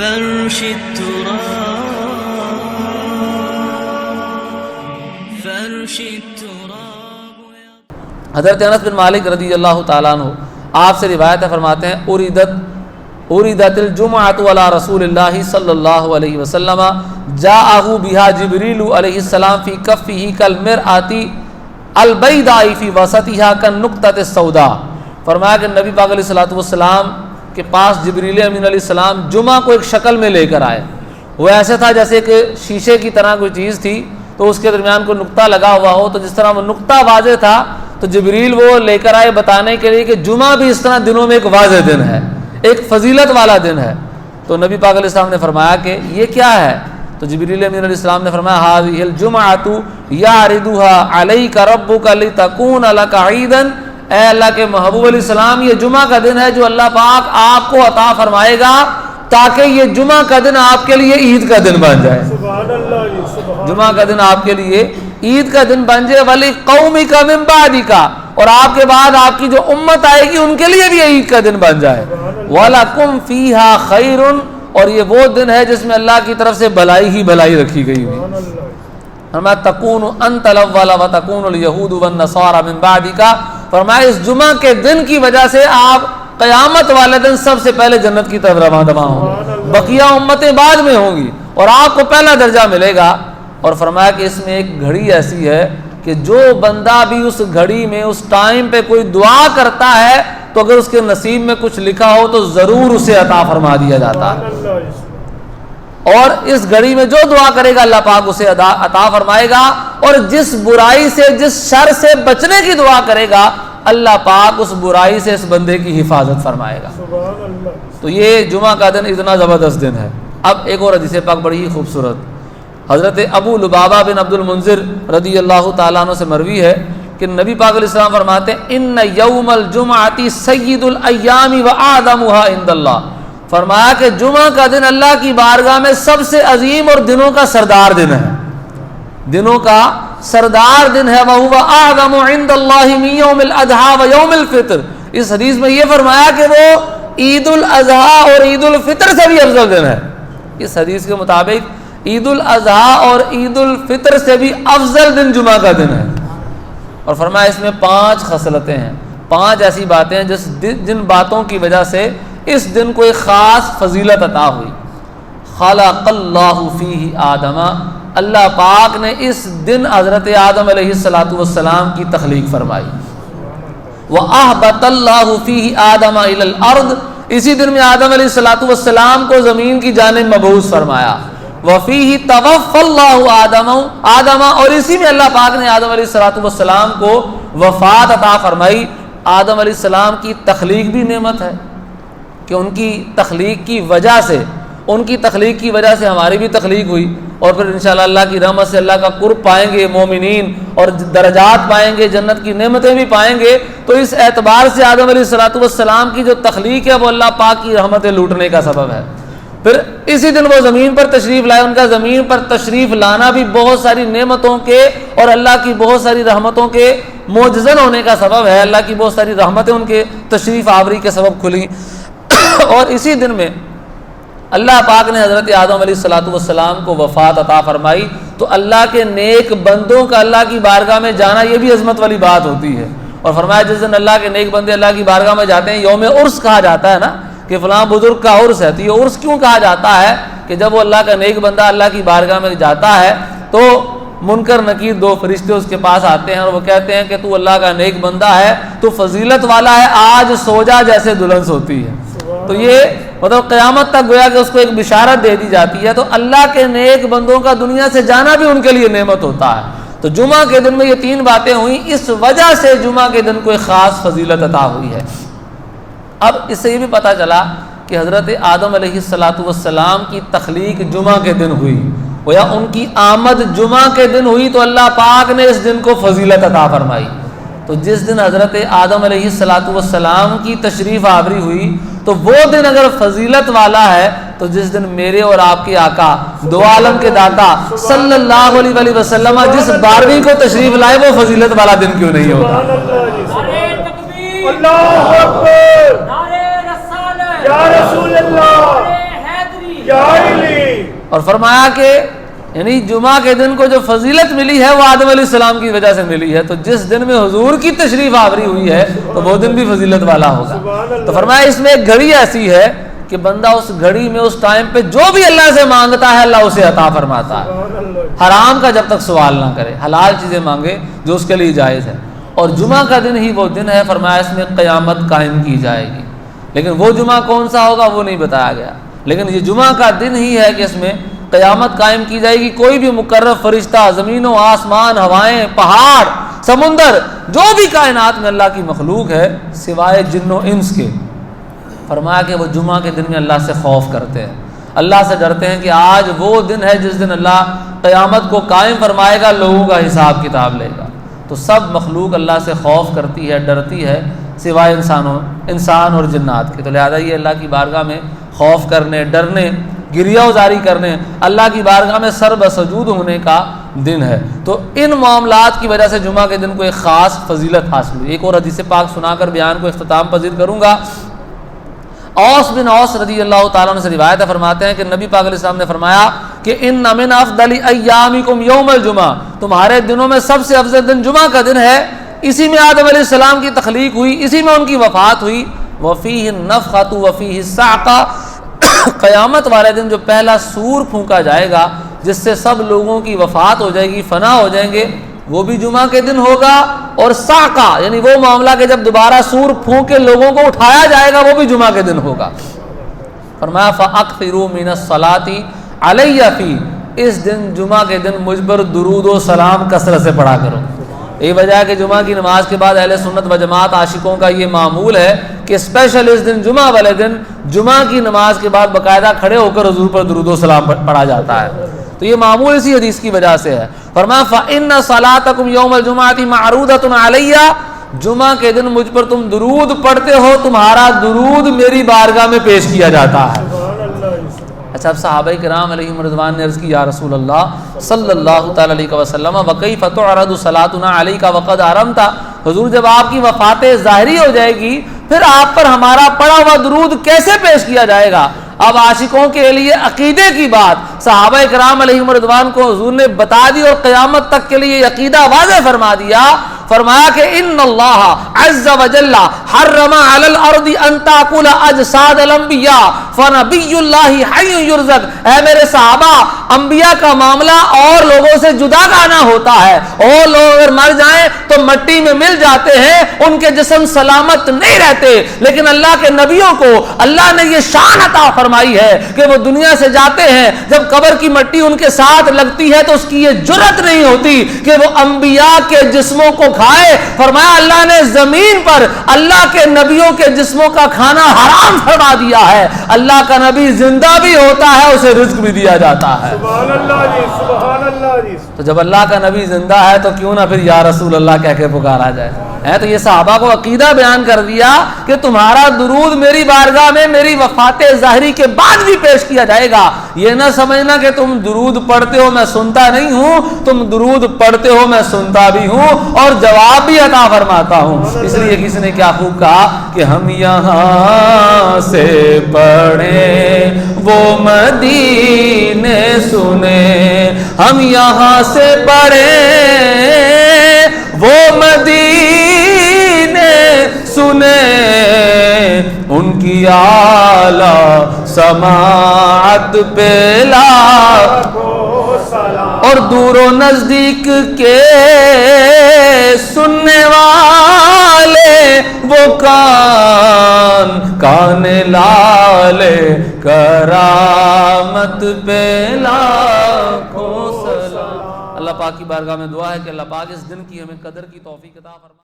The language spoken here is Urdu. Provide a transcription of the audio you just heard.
فرش التراب. حضرت انس بن مالک رضی اللہ تعالیٰ عنہ آپ سے روایت ہے، فرماتے ہیں اریدت الجمعۃ علی رسول اللہ صلی اللہ علیہ وسلم جاءہ بہا جبریل علیہ السلام فی کفہ کالمرآۃ البیضاء فی وسطہا کالنقطۃ السوداء. فرمایا کہ نبی پاک علیہ الصلوۃ والسلام کے پاس جبریل امین علیہ السلام جمعہ کو ایک شکل میں لے کر آئے. وہ ایسے تھا جیسے کہ شیشے کی طرح کوئی چیز تھی، تو اس کے درمیان کوئی نقطہ لگا ہوا ہو، تو جس طرح وہ نقطہ واضح تھا تو جبریل وہ لے کر آئے بتانے کے لیے کہ جمعہ بھی اس طرح دنوں میں ایک واضح دن ہے، ایک فضیلت والا دن ہے. تو نبی پاک علیہ السلام نے فرمایا کہ یہ کیا ہے؟ تو جبریل امین علیہ السلام نے فرمایا هذه الجمعۃ یعرضها علیک ربک لتکون لک عیدا. اے اللہ کے محبوب علیہ السلام، یہ جمعہ کا دن ہے جو اللہ پاک آپ کو عطا فرمائے گا تاکہ یہ جمعہ کا دن آپ کے لیے عید کا دن بن جائے. جمعہ کا دن آپ کے لیے عید کا دن بن جائے. ولی قومک من بعدک، اور آپ کے بعد آپ کی جو امت آئے گی ان کے لیے بھی عید کا دن بن جائے. وَلَكُمْ فِيهَا خَيْرٌ، اور یہ وہ دن ہے جس میں اللہ کی طرف سے بھلائی ہی بھلائی رکھی گئی ہوئی. فرمایا تکون انت الاول وتکون اليہود والنصارى من بعدک. فرمایا اس جمعہ کے دن کی وجہ سے آپ قیامت والے دن سب سے پہلے جنت کی طرف رواں ہوں گے، بقیہ امتیں بعد میں ہوں گی اور آپ کو پہلا درجہ ملے گا. اور فرمایا کہ اس میں ایک گھڑی ایسی ہے کہ جو بندہ بھی اس گھڑی میں اس ٹائم پہ کوئی دعا کرتا ہے تو اگر اس کے نصیب میں کچھ لکھا ہو تو ضرور اسے عطا فرما دیا جاتا ہے. اور اس گھڑی میں جو دعا کرے گا اللہ پاک اسے عطا فرمائے گا. اور جس برائی سے، جس شر سے بچنے کی دعا کرے گا اللہ پاک اس برائی سے اس بندے کی حفاظت فرمائے گا. تو یہ جمعہ کا دن اتنا زبردست دن ہے. اب ایک اور حدیث پاک بڑی ہی خوبصورت، حضرت ابو لبابہ بن عبد المنذر رضی اللہ تعالیٰ عنہ سے مروی ہے کہ نبی پاک علیہ السلام فرماتے ہیں ان یوم الجمعۃ سید الایام واعظمها عند اللہ. فرمایا کہ جمعہ کا دن اللہ کی بارگاہ میں سب سے عظیم اور دنوں کا سردار دن ہے، دنوں کا سردار دن ہے. وَهُوَ أَعْظَمُ عِنْدَ اللَّهِ مِنْ يَوْمِ الْأَضْحَى وَيَوْمِ الْفِطْرِ. اس حدیث میں یہ فرمایا کہ وہ عید الاضحیٰ اور عید الفطر سے بھی افضل دن ہے. اس حدیث کے مطابق عید الاضحیٰ اور عید الفطر سے بھی افضل دن جمعہ کا دن ہے. اور فرمایا اس میں 5 خصلتیں ہیں، 5 ایسی باتیں ہیں جن باتوں کی وجہ سے اس دن کو ایک خاص فضیلت عطا ہوئی. خلق اللہ فیہ آدم، اللہ پاک نے اس دن حضرت آدم علیہ السلام کی تخلیق فرمائی. وَأَهْبَتَ اللَّهُ فِيهِ آدَمَ إِلَى الْأَرْضِ، اسی دن میں آدم علیہ السلام کو زمین کی جانب مبعوث فرمایا. وَفِيهِ تَوَفَّى اللَّهُ آدَمَ، اور اسی میں اللہ پاک نے آدم علیہ السلام کو وفات عطا فرمائی. آدم علیہ السلام کی تخلیق بھی نعمت ہے کہ ان کی تخلیق کی وجہ سے ہماری بھی تخلیق ہوئی. اور پھر انشاءاللہ اللہ کی رحمت سے اللہ کا قرب پائیں گے مومنین، اور درجات پائیں گے، جنت کی نعمتیں بھی پائیں گے. تو اس اعتبار سے آدم علیہ السلام کی جو تخلیق ہے وہ اللہ پاک کی رحمتیں لوٹنے کا سبب ہے. پھر اسی دن وہ زمین پر تشریف لائے. ان کا زمین پر تشریف لانا بھی بہت ساری نعمتوں کے اور اللہ کی بہت ساری رحمتوں کے معجزن ہونے کا سبب ہے. اللہ کی بہت ساری رحمتیں ان کے تشریف آوری کے سبب کھلی. اور اسی دن میں اللہ پاک نے حضرت آدم علیہ السلام کو وفات عطا فرمائی. تو اللہ کے نیک بندوں کا اللہ کی بارگاہ میں جانا یہ بھی عظمت والی بات ہوتی ہے. اور فرمایا جس دن اللہ کے نیک بندے اللہ کی بارگاہ میں جاتے ہیں، یوم عرس کہا جاتا ہے نا کہ فلاں بزرگ کا عرس ہے. تو یہ عرس کیوں کہا جاتا ہے کہ جب وہ اللہ کا نیک بندہ اللہ کی بارگاہ میں جاتا ہے تو منکر نکیر 2 فرشتے اس کے پاس آتے ہیں اور وہ کہتے ہیں کہ تو اللہ کا نیک بندہ ہے، تو فضیلت والا ہے، آج سو جا جیسے دلہن سوتی ہے. تو یہ مطلب قیامت تک گویا کہ اس کو ایک بشارت دے دی جاتی ہے. تو اللہ کے نیک بندوں کا دنیا سے جانا بھی ان کے لیے نعمت ہوتا ہے. تو جمعہ کے دن میں یہ 3 باتیں ہوئیں، اس وجہ سے جمعہ کے دن کو ایک خاص فضیلت عطا ہوئی ہے. اب اس سے یہ بھی پتہ چلا کہ حضرت آدم علیہ السلام کی تخلیق جمعہ کے دن ہوئی، یا ان کی آمد جمعہ کے دن ہوئی، تو اللہ پاک نے اس دن کو فضیلت عطا فرمائی. تو جس دن حضرت آدم علیہ السلام کی تشریف آوری ہوئی تو وہ دن اگر فضیلت والا ہے تو جس دن میرے اور آپ کے آقا دو عالم کے داتا صلی اللہ علیہ وسلم جس 12ویں کو تشریف لائے وہ فضیلت والا دن کیوں نہیں ہوگا؟ اللہ اکبر، نعرہ رسالت، یا رسول اللہ، یا اور فرمایا کہ یعنی جمعہ کے دن کو جو فضیلت ملی ہے وہ آدم علیہ السلام کی وجہ سے ملی ہے، تو جس دن میں حضور کی تشریف آوری ہوئی ہے تو وہ دن بھی فضیلت والا ہوگا۔ تو فرمایا اس میں ایک گھڑی ایسی ہے کہ بندہ اس گھڑی میں اس ٹائم پہ جو بھی اللہ سے مانگتا ہے اللہ اسے عطا فرماتا ہے، حرام کا جب تک سوال نہ کرے، حلال چیزیں مانگے جو اس کے لیے جائز ہے۔ اور جمعہ کا دن ہی وہ دن ہے، فرمایا اس میں قیامت قائم کی جائے گی، لیکن وہ جمعہ کون سا ہوگا وہ نہیں بتایا گیا، لیکن یہ جمعہ کا دن ہی ہے کہ اس میں قیامت قائم کی جائے گی۔ کوئی بھی مقرب فرشتہ، زمین و آسمان، ہوائیں، پہاڑ، سمندر، جو بھی کائنات میں اللہ کی مخلوق ہے سوائے جن و انس کے، فرمایا کہ وہ جمعہ کے دن میں اللہ سے خوف کرتے ہیں، اللہ سے ڈرتے ہیں کہ آج وہ دن ہے جس دن اللہ قیامت کو قائم فرمائے گا، لوگوں کا حساب کتاب لے گا۔ تو سب مخلوق اللہ سے خوف کرتی ہے، ڈرتی ہے، سوائے انسان اور جنات کے۔ تو لہذا یہ اللہ کی بارگاہ میں خوف کرنے، ڈرنے، گریہ وزاری کرنے، اللہ کی بارگاہ میں سر بسجود ہونے کا دن ہے۔ تو ان معاملات کی وجہ سے جمعہ کے دن کو ایک خاص فضیلت حاصل ہوئی۔ ایک اور حدیث پاک سنا کر بیان کو اختتام پذیر کروں گا۔ اوس بن اوس رضی اللہ تعالیٰ عنہ سے روایت ہے، فرماتے ہیں کہ نبی پاک علیہ السلام نے فرمایا کہ ان من افضل ایامکم یوم الجمعہ، تمہارے دنوں میں سب سے افضل دن جمعہ کا دن ہے، اسی میں آدم علیہ السلام کی تخلیق ہوئی، اسی میں ان کی وفات ہوئی، وفیہ النفخۃ وفیہ الصعقہ، قیامت والے دن جو پہلا سور پھونکا جائے گا جس سے سب لوگوں کی وفات ہو جائے گی، فنا ہو جائیں گے، وہ بھی جمعہ کے دن ہوگا، اور صعقہ یعنی وہ معاملہ کہ جب دوبارہ سور پھونک کے لوگوں کو اٹھایا جائے گا وہ بھی جمعہ کے دن ہوگا۔ فرمایا فَأَكْثِرُوا مِنَ الصَّلَاةِ عَلَيَّ فِي، اس دن جمعہ کے دن مجھ پر درود و سلام کثرت سے پڑھا کرو۔ یہ وجہ ہے کہ جمعہ کی نماز کے بعد اہل سنت و جماعت عاشقوں کا یہ معمول ہے کہ اسپیشل اس دن جمعہ والے دن جمعہ کی نماز کے بعد باقاعدہ کھڑے ہو کر حضور پر درود و سلام پڑھا جاتا ہے۔ تو یہ معمول اسی حدیث کی وجہ سے ہے۔ فرمایا فَإِنَّ صَلَاتَكُمْ يَوْمَ الْجُمْعَةِ مَعْرُودَةٌ عَلَيَّ، جمعہ کے دن مجھ پر تم درود پڑھتے ہو، تمہارا درود میری بارگاہ میں پیش کیا جاتا ہے۔ اچھا، اب صحابہ کرام علیہم رضوان نے عرض کی یا رسول اللہ صلی اللہ تعالی علیہ وسلم وَكَيْفَ تُعْرَضُ صَلَاتُنَا عَلَيْكَ وَقَدْ أَرَمْتَ، حضور جب آپ کی وفات ظاہری ہو جائے گی پھر آپ پر ہمارا پڑھا ہوا درود کیسے پیش کیا جائے گا؟ اب عاشقوں کے لیے عقیدے کی بات صحابہ کرام علیہم رضوان کو حضور نے بتا دی اور قیامت تک کے لیے عقیدہ واضح فرما دیا۔ فرمایا کہ ان اللہ عز وجل حرم علی الارض ان تاکل اجساد الانبیاء فنبی اللہ حی یرزق، اے میرے صحابہ، انبیاء کا معاملہ اور لوگوں سے جدا کھانا ہوتا ہے، اور لوگ اگر مر جائیں تو مٹی میں مل جاتے ہیں، ان کے جسم سلامت نہیں رہتے، لیکن اللہ کے نبیوں کو اللہ نے یہ شان عطا فرمائی ہے کہ وہ دنیا سے جاتے ہیں، جب قبر کی مٹی ان کے ساتھ لگتی ہے تو اس کی یہ جرأت نہیں ہوتی کہ وہ انبیاء کے جسموں کو کھائے۔ فرمایا اللہ نے زمین پر اللہ کے نبیوں کے جسموں کا کھانا حرام فرما دیا ہے۔ اللہ کا نبی زندہ بھی ہوتا ہے، اسے رزق بھی دیا جاتا ہے۔ سبحان اللہ جی، سبحان اللہ جی۔ تو جب اللہ کا نبی زندہ ہے تو کیوں نہ پھر یا رسول اللہ کہہ کے پکارا جائے۔ تو یہ صحابہ کو عقیدہ بیان کر دیا کہ تمہارا درود میری بارگاہ میں میری وفات ظاہری کے بعد بھی پیش کیا جائے گا۔ یہ نہ سمجھنا کہ تم درود پڑھتے ہو میں سنتا نہیں ہوں، تم درود پڑھتے ہو میں سنتا بھی ہوں اور جواب بھی عطا فرماتا ہوں۔ اس لیے کسی نے کیا خوب کہا کہ ہم یہاں سے پڑھیں وہ مدینے سنیں، ہم یہاں سے پڑھیں وہ مدینے سنیں، ان کی اعلیٰ سماعت پہ لاکھوں سلام، اور دور و نزدیک کے سننے والے وہ کان لالے کرامت پہ لاکھوں سلام۔ اللہ پاک کی بارگاہ میں دعا ہے کہ اللہ پاک اس دن کی ہمیں قدر کی توفیق عطا فرمائے۔